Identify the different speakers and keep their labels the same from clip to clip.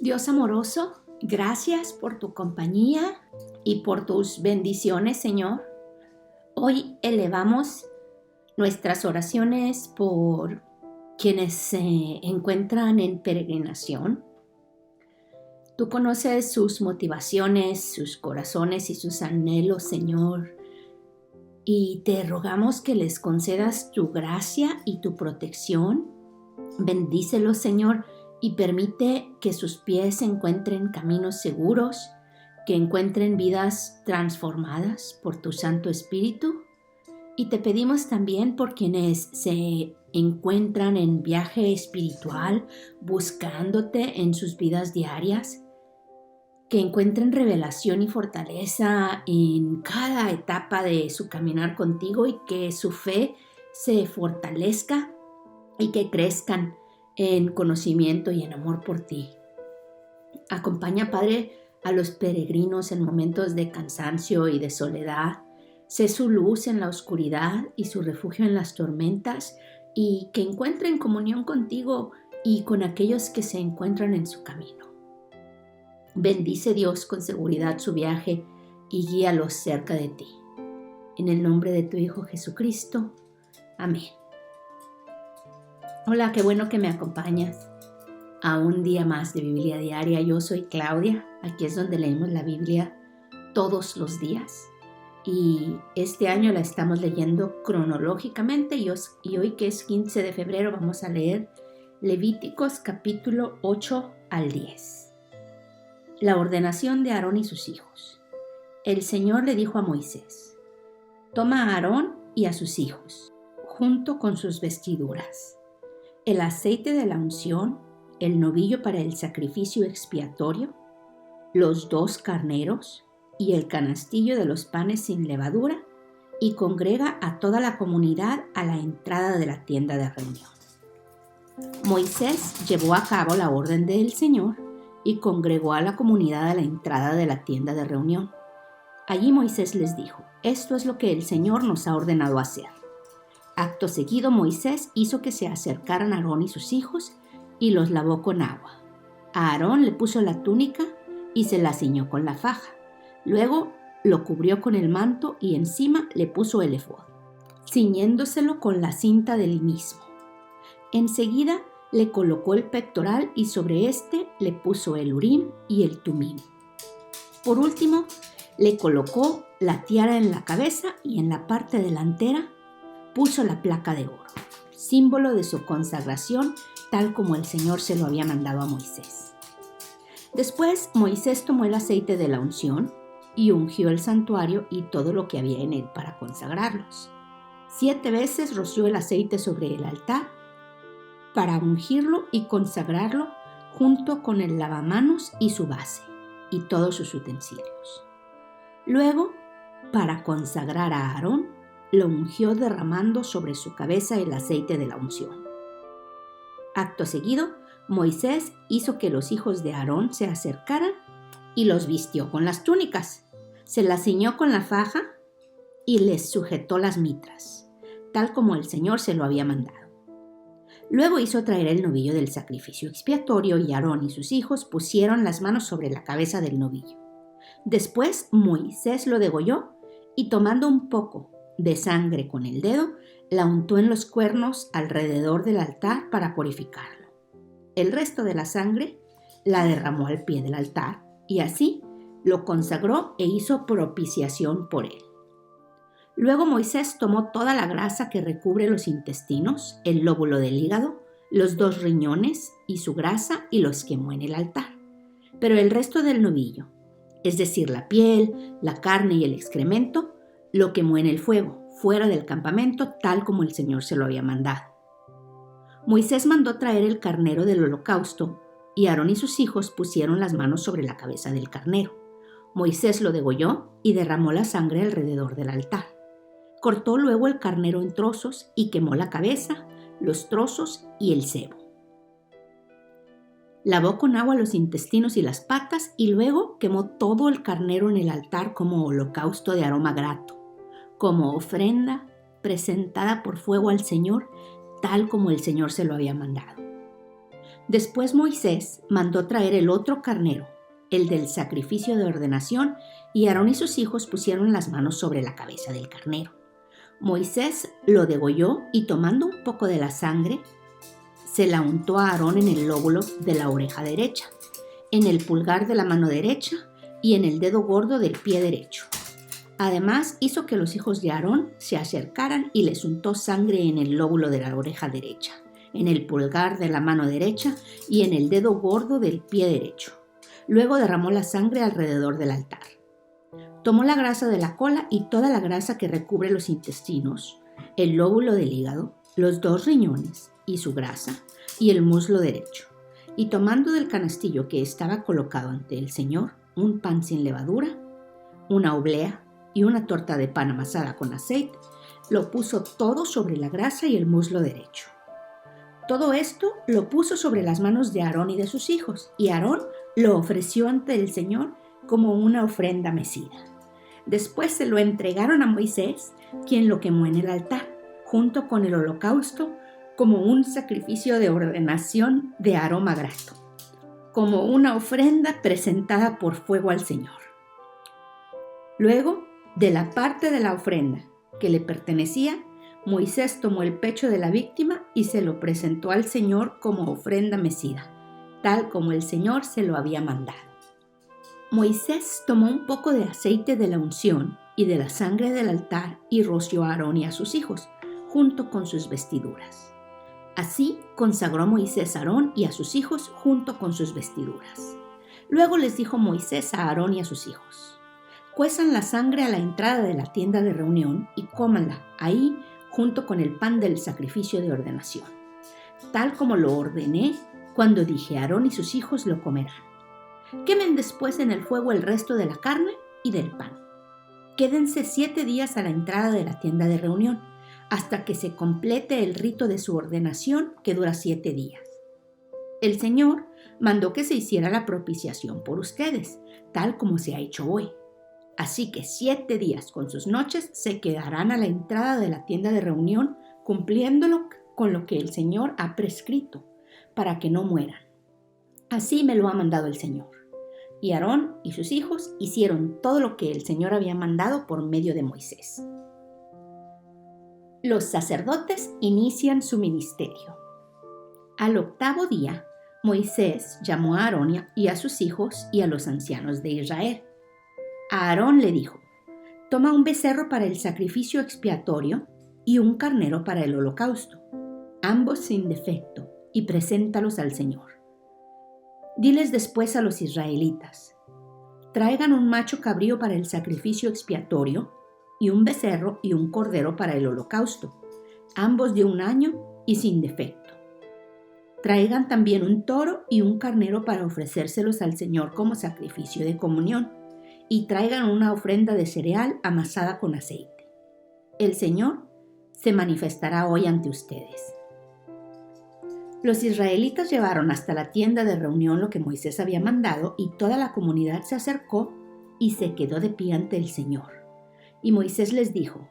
Speaker 1: Dios amoroso, gracias por tu compañía y por tus bendiciones, Señor. Hoy elevamos nuestras oraciones por quienes se encuentran en peregrinación. Tú conoces sus motivaciones, sus corazones y sus anhelos, Señor. Y te rogamos que les concedas tu gracia y tu protección. Bendícelos, Señor, y permite que sus pies encuentren caminos seguros, que encuentren vidas transformadas por tu Santo Espíritu. Y te pedimos también por quienes se encuentran en viaje espiritual, buscándote en sus vidas diarias, que encuentren revelación y fortaleza en cada etapa de su caminar contigo y que su fe se fortalezca y que crezcan en conocimiento y en amor por ti. Acompaña, Padre, a los peregrinos en momentos de cansancio y de soledad. Sé su luz en la oscuridad y su refugio en las tormentas, y que encuentren comunión contigo y con aquellos que se encuentran en su camino. Bendice, Dios, con seguridad su viaje y guíalos cerca de ti. En el nombre de tu Hijo Jesucristo. Amén. Hola, qué bueno que me acompañas a un día más de Biblia Diaria. Yo soy Claudia. Aquí es donde leemos la Biblia todos los días. Y este año la estamos leyendo cronológicamente y hoy, que es 15 de febrero, vamos a leer Levíticos capítulo 8 al 10. La ordenación de Aarón y sus hijos. El Señor le dijo a Moisés: toma a Aarón y a sus hijos, junto con sus vestiduras, el aceite de la unción, el novillo para el sacrificio expiatorio, los 2 carneros y el canastillo de los panes sin levadura, y congrega a toda la comunidad a la entrada de la tienda de reunión. Moisés llevó a cabo la orden del Señor y congregó a la comunidad a la entrada de la tienda de reunión. Allí Moisés les dijo: esto es lo que el Señor nos ha ordenado hacer. Acto seguido, Moisés hizo que se acercaran a Aarón y sus hijos y los lavó con agua. A Aarón le puso la túnica y se la ciñó con la faja. Luego lo cubrió con el manto y encima le puso el efod, ciñéndoselo con la cinta del mismo. Enseguida le colocó el pectoral y sobre este le puso el urim y el tumim. Por último, le colocó la tiara en la cabeza y en la parte delantera puso la placa de oro, símbolo de su consagración, tal como el Señor se lo había mandado a Moisés. Después Moisés tomó el aceite de la unción y ungió el santuario y todo lo que había en él para consagrarlos. 7 veces roció el aceite sobre el altar para ungirlo y consagrarlo, junto con el lavamanos y su base y todos sus utensilios. Luego, para consagrar a Aarón, lo ungió derramando sobre su cabeza el aceite de la unción. Acto seguido, Moisés hizo que los hijos de Aarón se acercaran y los vistió con las túnicas, se las ciñó con la faja y les sujetó las mitras, tal como el Señor se lo había mandado. Luego hizo traer el novillo del sacrificio expiatorio y Aarón y sus hijos pusieron las manos sobre la cabeza del novillo. Después Moisés lo degolló y, tomando un poco de sangre con el dedo, la untó en los cuernos alrededor del altar para purificarlo. El resto de la sangre la derramó al pie del altar y así lo consagró e hizo propiciación por él. Luego Moisés tomó toda la grasa que recubre los intestinos, el lóbulo del hígado, los 2 riñones y su grasa, y los quemó en el altar. Pero el resto del novillo, es decir, la piel, la carne y el excremento, lo quemó en el fuego, fuera del campamento, tal como el Señor se lo había mandado. Moisés mandó traer el carnero del holocausto, y Aarón y sus hijos pusieron las manos sobre la cabeza del carnero. Moisés lo degolló y derramó la sangre alrededor del altar. Cortó luego el carnero en trozos y quemó la cabeza, los trozos y el sebo. Lavó con agua los intestinos y las patas y luego quemó todo el carnero en el altar como holocausto de aroma grato, como ofrenda presentada por fuego al Señor, tal como el Señor se lo había mandado. Después Moisés mandó traer el otro carnero, el del sacrificio de ordenación, y Aarón y sus hijos pusieron las manos sobre la cabeza del carnero. Moisés lo degolló y tomando un poco de la sangre, se la untó a Aarón en el lóbulo de la oreja derecha, en el pulgar de la mano derecha y en el dedo gordo del pie derecho. Además, hizo que los hijos de Aarón se acercaran y les untó sangre en el lóbulo de la oreja derecha, en el pulgar de la mano derecha y en el dedo gordo del pie derecho. Luego derramó la sangre alrededor del altar. Tomó la grasa de la cola y toda la grasa que recubre los intestinos, el lóbulo del hígado, los 2 riñones y su grasa, y el muslo derecho. Y tomando del canastillo que estaba colocado ante el Señor, un pan sin levadura, una oblea y una torta de pan amasada con aceite, lo puso todo sobre la grasa y el muslo derecho. Todo esto lo puso sobre las manos de Aarón y de sus hijos, y Aarón lo ofreció ante el Señor como una ofrenda mecida. Después se lo entregaron a Moisés, quien lo quemó en el altar, junto con el holocausto, como un sacrificio de ordenación de aroma grato, como una ofrenda presentada por fuego al Señor. Luego, de la parte de la ofrenda que le pertenecía, Moisés tomó el pecho de la víctima y se lo presentó al Señor como ofrenda mecida, tal como el Señor se lo había mandado. Moisés tomó un poco de aceite de la unción y de la sangre del altar y roció a Aarón y a sus hijos, junto con sus vestiduras. Así consagró Moisés a Aarón y a sus hijos junto con sus vestiduras. Luego les dijo Moisés a Aarón y a sus hijos: cuezan la sangre a la entrada de la tienda de reunión y cómanla ahí junto con el pan del sacrificio de ordenación, tal como lo ordené cuando dije: Aarón y sus hijos lo comerán. Quemen después en el fuego el resto de la carne y del pan. Quédense 7 días a la entrada de la tienda de reunión, hasta que se complete el rito de su ordenación, que dura 7 días. El Señor mandó que se hiciera la propiciación por ustedes, tal como se ha hecho hoy. Así que 7 días con sus noches se quedarán a la entrada de la tienda de reunión, cumpliéndolo con lo que el Señor ha prescrito, para que no mueran. Así me lo ha mandado el Señor. Y Aarón y sus hijos hicieron todo lo que el Señor había mandado por medio de Moisés. Los sacerdotes inician su ministerio. Al 8º día, Moisés llamó a Aarón y a sus hijos y a los ancianos de Israel. A Aarón le dijo: toma un becerro para el sacrificio expiatorio y un carnero para el holocausto, ambos sin defecto, y preséntalos al Señor. Diles después a los israelitas: traigan un macho cabrío para el sacrificio expiatorio y un becerro y un cordero para el holocausto, ambos de 1 año y sin defecto. Traigan también un toro y un carnero para ofrecérselos al Señor como sacrificio de comunión, y traigan una ofrenda de cereal amasada con aceite. El Señor se manifestará hoy ante ustedes. Los israelitas llevaron hasta la tienda de reunión lo que Moisés había mandado, y toda la comunidad se acercó y se quedó de pie ante el Señor. Y Moisés les dijo: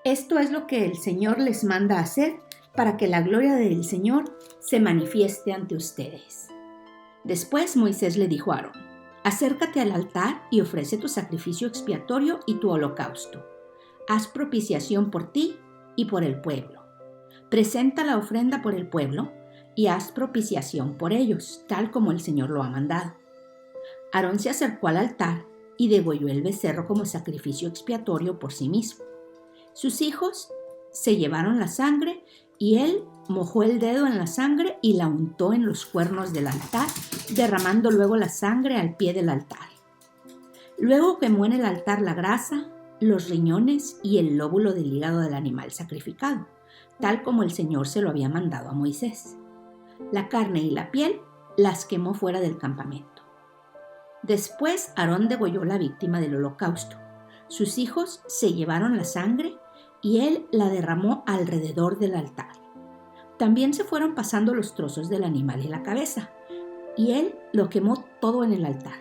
Speaker 1: esto es lo que el Señor les manda hacer para que la gloria del Señor se manifieste ante ustedes. Después Moisés le dijo a Aarón: acércate al altar y ofrece tu sacrificio expiatorio y tu holocausto. Haz propiciación por ti y por el pueblo. Presenta la ofrenda por el pueblo y haz propiciación por ellos, tal como el Señor lo ha mandado. Aarón se acercó al altar y degolló el becerro como sacrificio expiatorio por sí mismo. Sus hijos se llevaron la sangre y él mojó el dedo en la sangre y la untó en los cuernos del altar, derramando luego la sangre al pie del altar. Luego quemó en el altar la grasa, los riñones y el lóbulo del hígado del animal sacrificado, tal como el Señor se lo había mandado a Moisés. La carne y la piel las quemó fuera del campamento. Después Aarón degolló la víctima del holocausto. Sus hijos se llevaron la sangre y él la derramó alrededor del altar. También se fueron pasando los trozos del animal y la cabeza, y él lo quemó todo en el altar.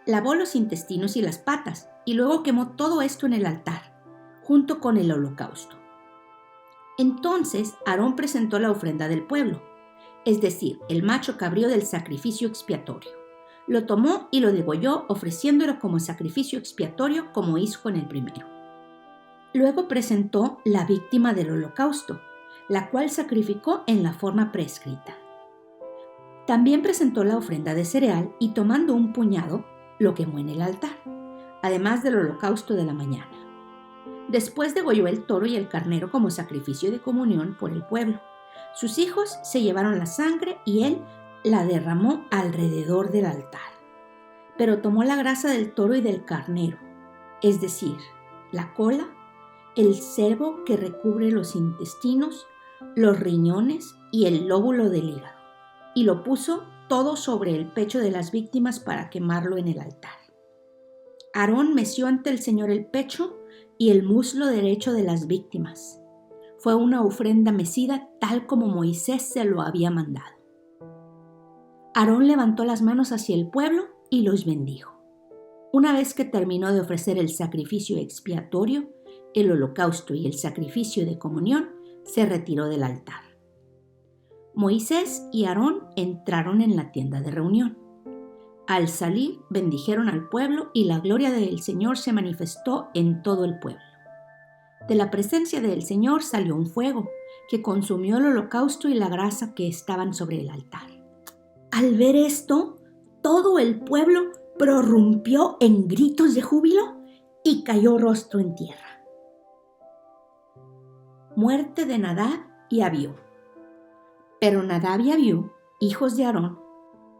Speaker 1: Lavó los intestinos y las patas, y luego quemó todo esto en el altar, junto con el holocausto. Entonces Aarón presentó la ofrenda del pueblo. es decir, el macho cabrío del sacrificio expiatorio. Lo tomó y lo degolló, ofreciéndolo como sacrificio expiatorio, como hizo con el primero. Luego presentó la víctima del holocausto, la cual sacrificó en la forma prescrita. También presentó la ofrenda de cereal y, tomando un puñado, lo quemó en el altar, además del holocausto de la mañana. Después degolló el toro y el carnero como sacrificio de comunión por el pueblo. Sus hijos se llevaron la sangre y él la derramó alrededor del altar. Pero tomó la grasa del toro y del carnero, es decir, la cola, el sebo que recubre los intestinos, los riñones y el lóbulo del hígado, y lo puso todo sobre el pecho de las víctimas para quemarlo en el altar. Aarón meció ante el Señor el pecho y el muslo derecho de las víctimas. Fue una ofrenda mecida tal como Moisés se lo había mandado. Aarón levantó las manos hacia el pueblo y los bendijo. Una vez que terminó de ofrecer el sacrificio expiatorio, el holocausto y el sacrificio de comunión, se retiró del altar. Moisés y Aarón entraron en la tienda de reunión. Al salir, bendijeron al pueblo y la gloria del Señor se manifestó en todo el pueblo. De la presencia del Señor salió un fuego que consumió el holocausto y la grasa que estaban sobre el altar. Al ver esto, todo el pueblo prorrumpió en gritos de júbilo y cayó rostro en tierra. Muerte de Nadab y Abiú. Pero Nadab y Abiú, hijos de Aarón,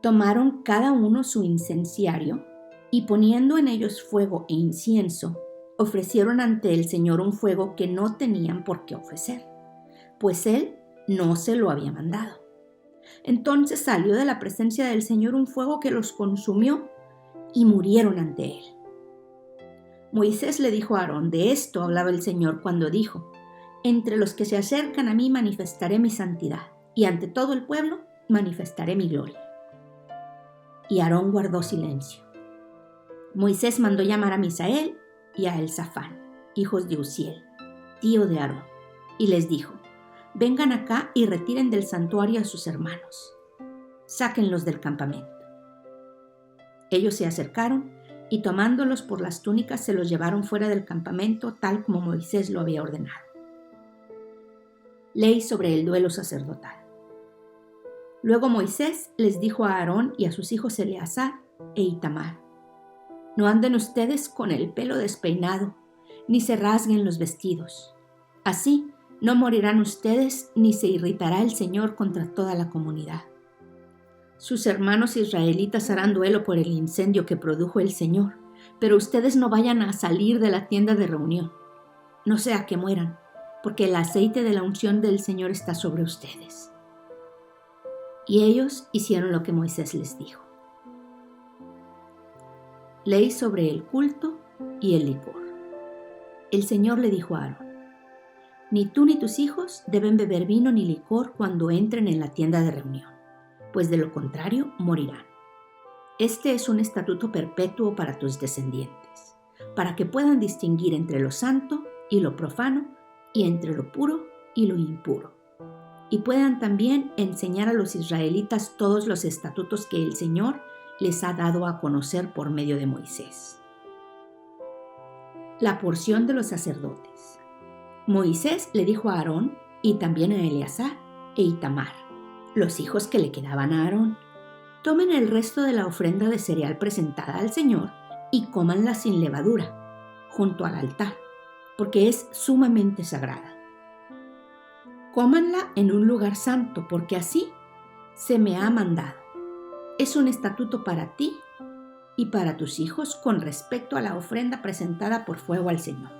Speaker 1: tomaron cada uno su incenciario y, poniendo en ellos fuego e incienso, ofrecieron ante el Señor un fuego que no tenían por qué ofrecer, pues Él no se lo había mandado. Entonces salió de la presencia del Señor un fuego que los consumió y murieron ante Él. Moisés le dijo a Aarón: de esto hablaba el Señor cuando dijo: entre los que se acercan a mí manifestaré mi santidad, y ante todo el pueblo manifestaré mi gloria. Y Aarón guardó silencio. Moisés mandó llamar a Misael y a Elzafán, hijos de Uziel, tío de Aarón, y les dijo: vengan acá y retiren del santuario a sus hermanos. Sáquenlos del campamento. Ellos se acercaron y, tomándolos por las túnicas, se los llevaron fuera del campamento, tal como Moisés lo había ordenado. Ley sobre el duelo sacerdotal. Luego Moisés les dijo a Aarón y a sus hijos Eleazar e Itamar: no anden ustedes con el pelo despeinado, ni se rasguen los vestidos. Así no morirán ustedes, ni se irritará el Señor contra toda la comunidad. Sus hermanos israelitas harán duelo por el incendio que produjo el Señor, pero ustedes no vayan a salir de la tienda de reunión, no sea que mueran, porque el aceite de la unción del Señor está sobre ustedes. Y ellos hicieron lo que Moisés les dijo. Ley sobre el culto y el licor. El Señor le dijo a Aarón: ni tú ni tus hijos deben beber vino ni licor cuando entren en la tienda de reunión, pues de lo contrario morirán. Este es un estatuto perpetuo para tus descendientes, para que puedan distinguir entre lo santo y lo profano, y entre lo puro y lo impuro, y puedan también enseñar a los israelitas todos los estatutos que el Señor les ha dado a conocer por medio de Moisés. La porción de los sacerdotes. Moisés le dijo a Aarón y también a Eleazar e Itamar, los hijos que le quedaban a Aarón: tomen el resto de la ofrenda de cereal presentada al Señor y cómanla sin levadura, junto al altar, porque es sumamente sagrada. Cómanla en un lugar santo, porque así se me ha mandado. Es un estatuto para ti y para tus hijos con respecto a la ofrenda presentada por fuego al Señor.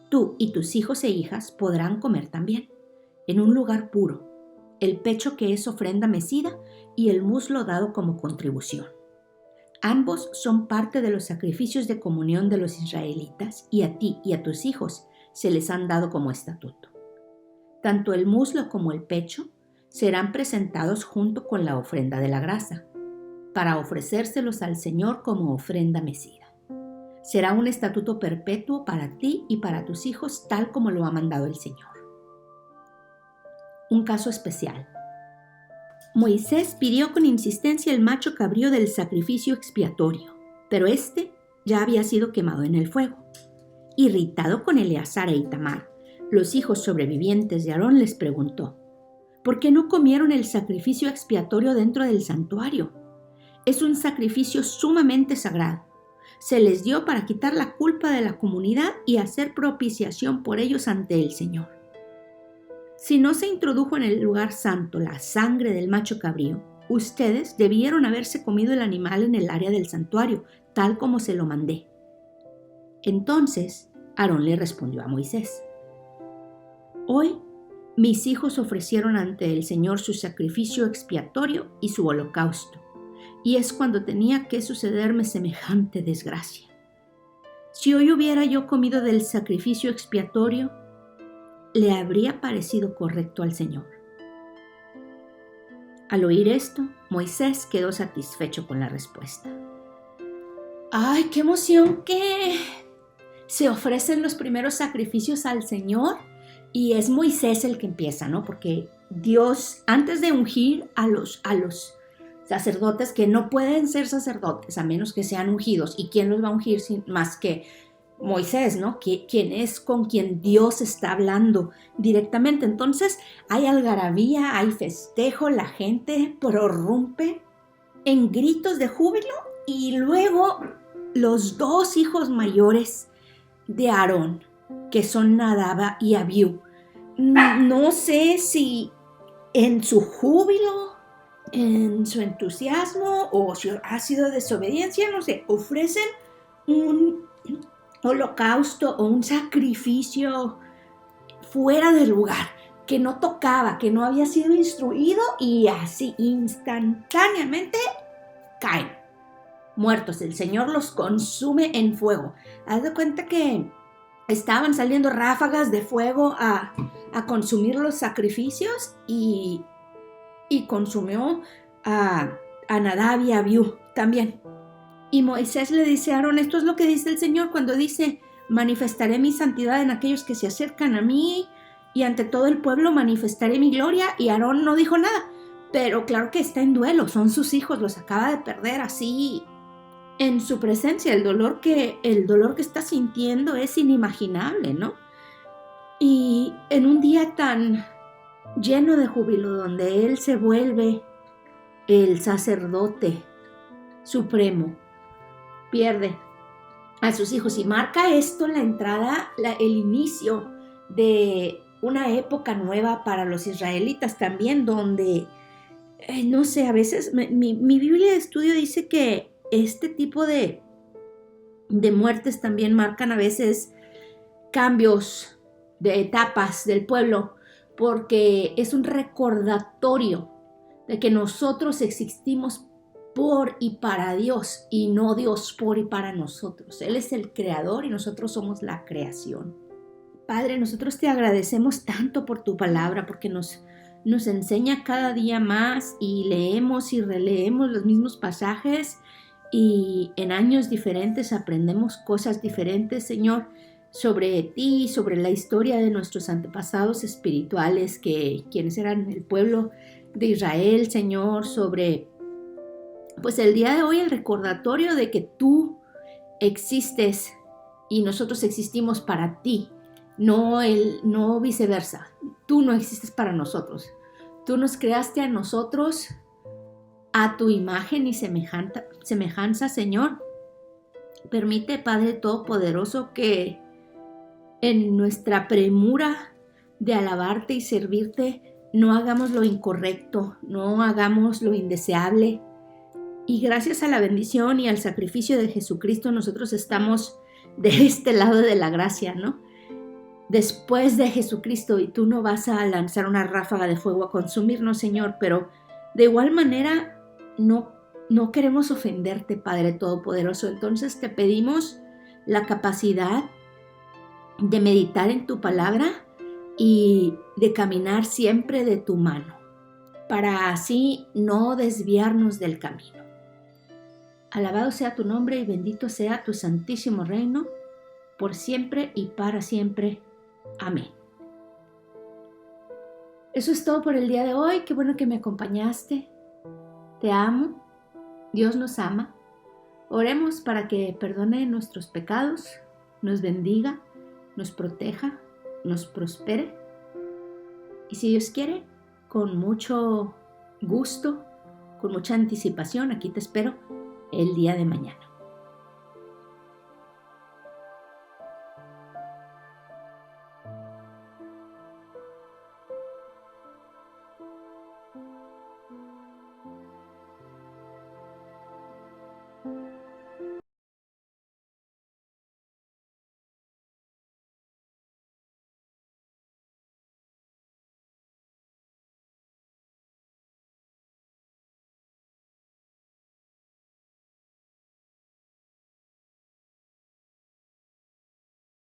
Speaker 1: Tú y tus hijos e hijas podrán comer también, en un lugar puro, el pecho que es ofrenda mecida y el muslo dado como contribución. Ambos son parte de los sacrificios de comunión de los israelitas, y a ti y a tus hijos se les han dado como estatuto. Tanto el muslo como el pecho serán presentados junto con la ofrenda de la grasa, para ofrecérselos al Señor como ofrenda mecida. Será un estatuto perpetuo para ti y para tus hijos, tal como lo ha mandado el Señor. Un caso especial. Moisés pidió con insistencia el macho cabrío del sacrificio expiatorio, pero este ya había sido quemado en el fuego. Irritado con Eleazar e Itamar, los hijos sobrevivientes de Aarón, les preguntó: ¿por qué no comieron el sacrificio expiatorio dentro del santuario? Es un sacrificio sumamente sagrado. Se les dio para quitar la culpa de la comunidad y hacer propiciación por ellos ante el Señor. Si no se introdujo en el lugar santo la sangre del macho cabrío, ustedes debieron haberse comido el animal en el área del santuario, tal como se lo mandé. Entonces Aarón le respondió a Moisés: hoy mis hijos ofrecieron ante el Señor su sacrificio expiatorio y su holocausto, y es cuando tenía que sucederme semejante desgracia. Si hoy hubiera yo comido del sacrificio expiatorio, ¿le habría parecido correcto al Señor? Al oír esto, Moisés quedó satisfecho con la respuesta. ¡Ay, qué emoción que se ofrecen los primeros sacrificios al Señor! Y es Moisés el que empieza, ¿no? Porque Dios, antes de ungir a los sacerdotes, que no pueden ser sacerdotes a menos que sean ungidos, ¿y quién los va a ungir más que Moisés, ¿no? Quien es con quien Dios está hablando directamente? Entonces hay algarabía, hay festejo, la gente prorrumpe en gritos de júbilo, y luego los dos hijos mayores de Aarón, que son Nadab y Abiú, no sé si en su júbilo, en su entusiasmo, o si ha sido desobediencia, no sé, ofrecen un holocausto o un sacrificio fuera del lugar, que no tocaba, que no había sido instruido, y así instantáneamente caen muertos. El Señor los consume en fuego. Haz de cuenta que estaban saliendo ráfagas de fuego a consumir los sacrificios, y consumió a Nadab y a Abiú también. Y Moisés le dice a Aarón: esto es lo que dice el Señor cuando dice: manifestaré mi santidad en aquellos que se acercan a mí, y ante todo el pueblo manifestaré mi gloria. Y Aarón no dijo nada, pero claro que está en duelo, son sus hijos, los acaba de perder así en su presencia. El dolor que está sintiendo es inimaginable, ¿no? Y en un día tan lleno de júbilo, donde él se vuelve el sacerdote supremo, pierde a sus hijos, y marca esto la entrada, el inicio de una época nueva para los israelitas también, donde, no sé, a veces mi Biblia de estudio dice que este tipo de muertes también marcan a veces cambios de etapas del pueblo, porque es un recordatorio de que nosotros existimos por y para Dios, y no Dios por y para nosotros. Él es el creador y nosotros somos la creación. Padre, nosotros te agradecemos tanto por tu palabra, porque nos enseña cada día más, y leemos y releemos los mismos pasajes, y en años diferentes aprendemos cosas diferentes, Señor, sobre ti, sobre la historia de nuestros antepasados espirituales, quienes eran el pueblo de Israel, Señor, sobre, pues el día de hoy, el recordatorio de que tú existes y nosotros existimos para ti, no viceversa. Tú no existes para nosotros. Tú nos creaste a nosotros a tu imagen y semejanza, Señor. Permite, Padre Todopoderoso, que en nuestra premura de alabarte y servirte no hagamos lo incorrecto, no hagamos lo indeseable. Y gracias a la bendición y al sacrificio de Jesucristo, nosotros estamos de este lado de la gracia, ¿no? Después de Jesucristo, y tú no vas a lanzar una ráfaga de fuego a consumirnos, Señor, pero de igual manera no queremos ofenderte, Padre Todopoderoso. Entonces te pedimos la capacidad de meditar en tu palabra y de caminar siempre de tu mano, para así no desviarnos del camino. Alabado sea tu nombre y bendito sea tu santísimo reino, por siempre y para siempre. Amén. Eso es todo por el día de hoy. Qué bueno que me acompañaste. Te amo. Dios nos ama. Oremos para que perdone nuestros pecados, nos bendiga, nos proteja, nos prospere. Y si Dios quiere, con mucho gusto, con mucha anticipación, aquí te espero el día de mañana.